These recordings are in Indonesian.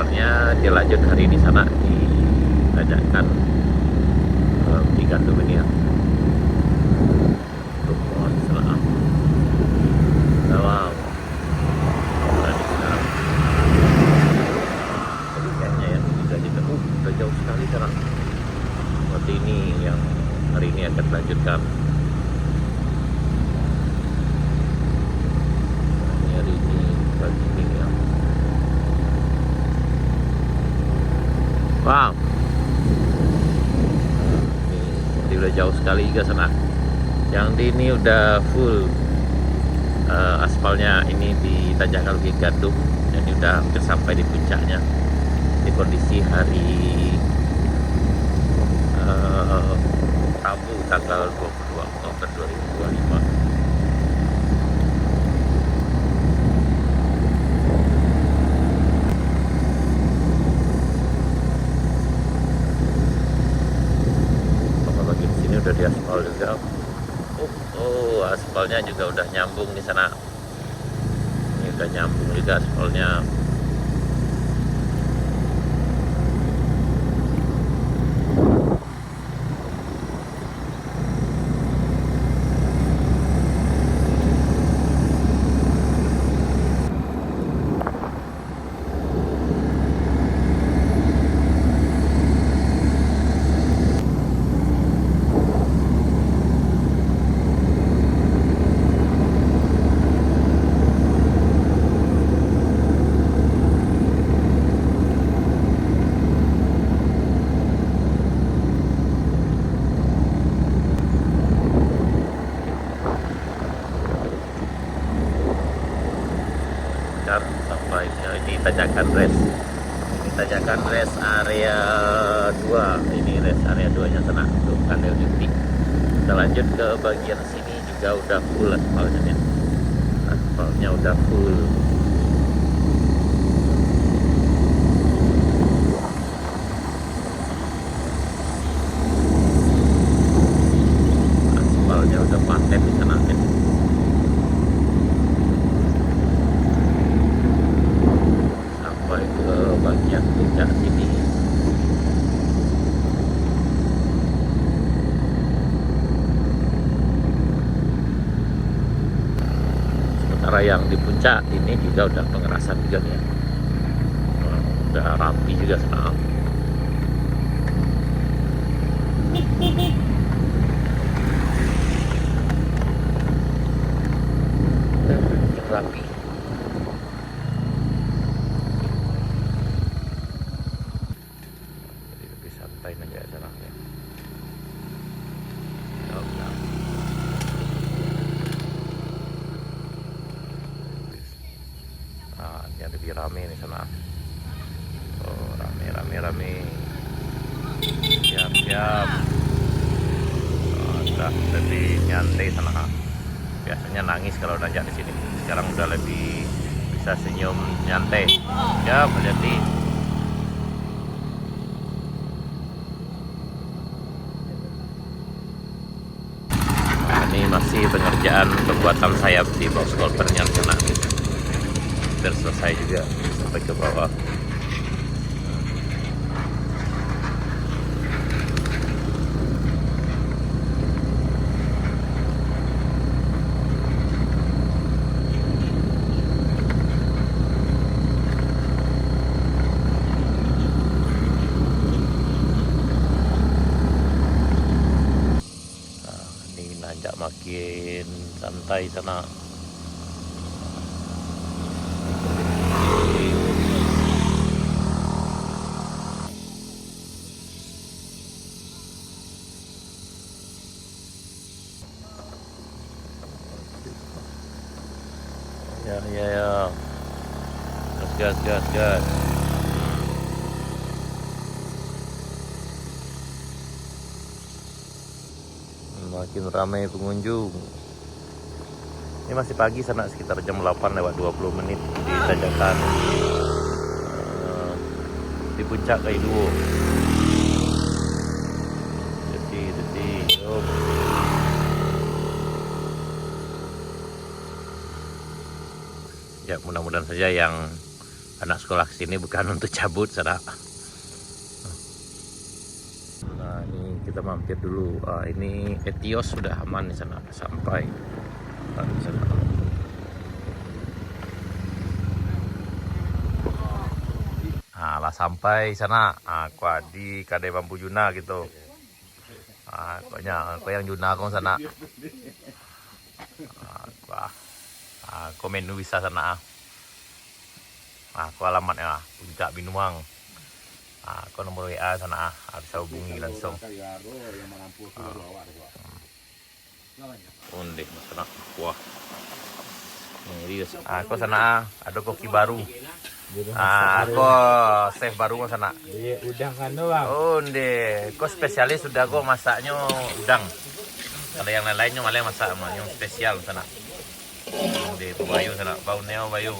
soalnya dia lanjut hari di sana di Tanjakan di gandum ini ya. Tuh, pohon selang. Wow. Tadi sekarang. Tapi kayaknya ya ini udah jauh sekali sekarang. Seperti ini yang hari ini akan dilanjutkan. Hari ini pagi ini ya. Wow. Ini udah jauh sekali juga sana. Yang di ini udah full aspalnya ini di Tanjakan Luki Gandum, dan ini udah hampir sampai di puncaknya. Di kondisi hari Rabu tanggal 22 Oktober 2025. Bagian sini udah diaspal juga. Aspalnya juga udah nyambung di sana. Ini udah nyambung juga aspalnya. Sampai ini Tanjakan Rest. Ini Tanjakan Rest area 2. Ini rest area 2-nya sana tuh Kandel Jukti. Kita lanjut ke bagian sini juga udah full aspalnya. Aspalnya udah full. Aspalnya udah paten di sana kan. Sampai ke bagian puncak sini. Sementara yang di puncak ini juga udah pengerasan juga nih ya. Udah rapi juga sana. Rapi. Jadi lebih santai aja sana ya. Nah, ini lebih rame nih sana. Oh, rame. Siap. Oh, udah lebih nyantai sana. Biasanya nangis kalau nanjak di sini. Sekarang udah lebih bisa senyum nyantai. Siap, hati-hati. Nah, ini masih pengerjaan pembuatan sayap di box culvertnya sana. Hampir selesai juga sampai ke bawah. Nanjak makin santai sana. Ya. Gas. Makin ramai pengunjung. Ini masih pagi sana, sekitar jam 8 lewat 20 menit di Tanjakan di puncak Kailuo. Detik. Ya, mudah-mudahan saja yang anak sekolah sini bukan untuk cabut sana. Nah ini kita mampir dulu. Ini Etios sudah aman di sana, sampai di sana. Nah lah sampai sana. Aku di Kadai Bambu Juna gitu. Kau yang Juna kau sana. Kau menu bisa sana. Aku alamatnya Puncak Binuang. Kau nomor WA sana, bisa hubungi langsung. Undi sana. Wah. Ini aku sana ada koki baru. Aku chef baru sana. Udang kan doang. Undi, kau spesialis sudah kau masaknya udang. Kalau yang lainnya malah masak yang spesial sana. Undi, bayu sana, baunya bayu.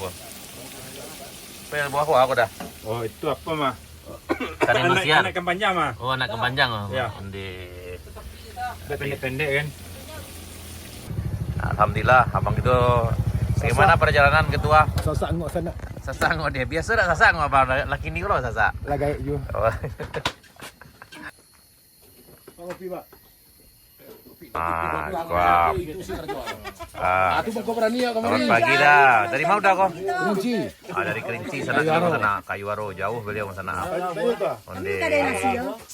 Buah aku dah. Oh itu apa mah? Kari Nusian. Anak kepanjang mah. Oh anak kepanjang. Ya. Undi. Pendek-pendek kan. Alhamdulillah, abang itu. Bagaimana perjalanan ketua? Sasak ngok sana. Sasak ngok dia. Biasa tak sasak ngok abang. Laki ni kalau sasak. Lagai ju. Oh. Kopi, Pak. Wah. Itu kau berani ya Selamat pagi dah. Dari mana dah kau? Kunci. Dari Kerinci sana sana. Kayuwaro jauh beliau sana. Onde.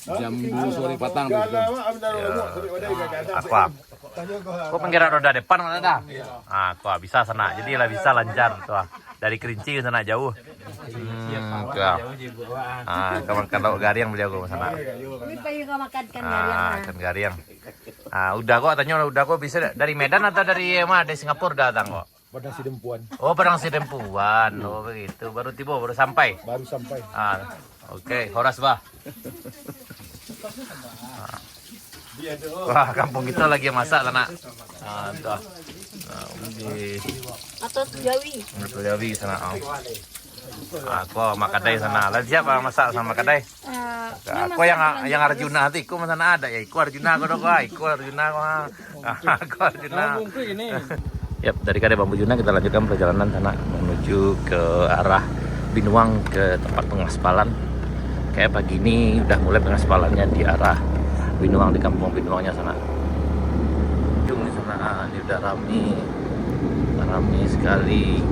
Jam 2 sore patang begitu. Aqua. Kau penggerak roda depan mana dah? Aqua bisa sana. Jadi lah bisa lancar tuh. Dari Kerinci ke sana jauh. Kawan kalau gariang beliau ke sana. Kan gariang. Udah kok tanya udah kok bisa dari Medan atau dari mana? Dari Singapura datang kok. Padang Sidempuan. Oh, Padang Sidempuan. Oh, begitu. Baru tiba, baru sampai. Baru sampai. Oke, horas bah. Wah, kampung kita lagi yang masak sana. Tuh. Atau Jawi. Atau Jawi sana. Aku makadai sana. Lalu siapa masak sama makadai? Aku yang Arjuna hati, aku sana ada ya. Aku Arjuna aku dong, aku Arjuna aku Arjuna. Yap, dari Kadai Bambu Juna kita lanjutkan perjalanan sana menuju ke arah Binuang ke tempat pengaspalan. Kayak pagi ini udah mulai pengaspalannya di arah Binuang, di kampung Binuangnya sana. Ujung di sana ini udah ramai sekali.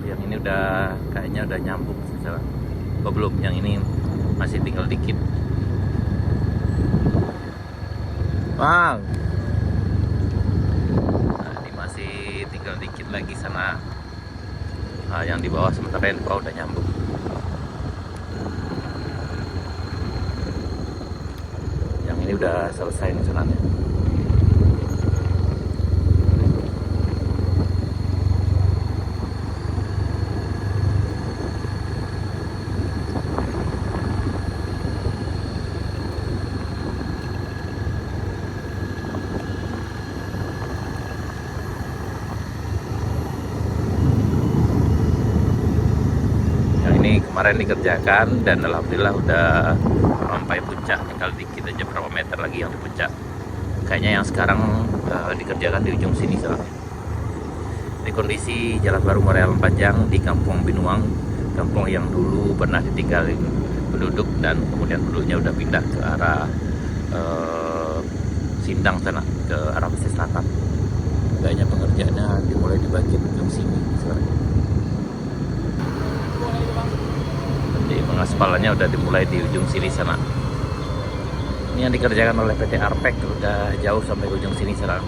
Yang ini udah kayaknya udah nyambung misalnya. Belum, yang ini masih tinggal dikit. Bang. Ini masih tinggal dikit lagi sana. Yang di bawah sementara yang di bawah udah nyambung. Yang ini udah selesai nih sananya. Kemarin dikerjakan dan alhamdulillah udah sampai puncak, tinggal dikit aja berapa meter lagi yang di puncak. Kayaknya yang sekarang dikerjakan di ujung sini soalnya. Ini kondisi Jalan Baru Moreal Panjang di Kampung Binuang, kampung yang dulu pernah ditinggalin penduduk dan kemudian penduduknya udah pindah ke arah Sindang sana, ke arah pesisir selatan. Kayaknya pengerjaannya dimulai di bagian ujung sini soalnya. Pengaspalannya udah dimulai di ujung sini sana. Ini yang dikerjakan oleh PT Arpek udah jauh sampai ujung sini sana.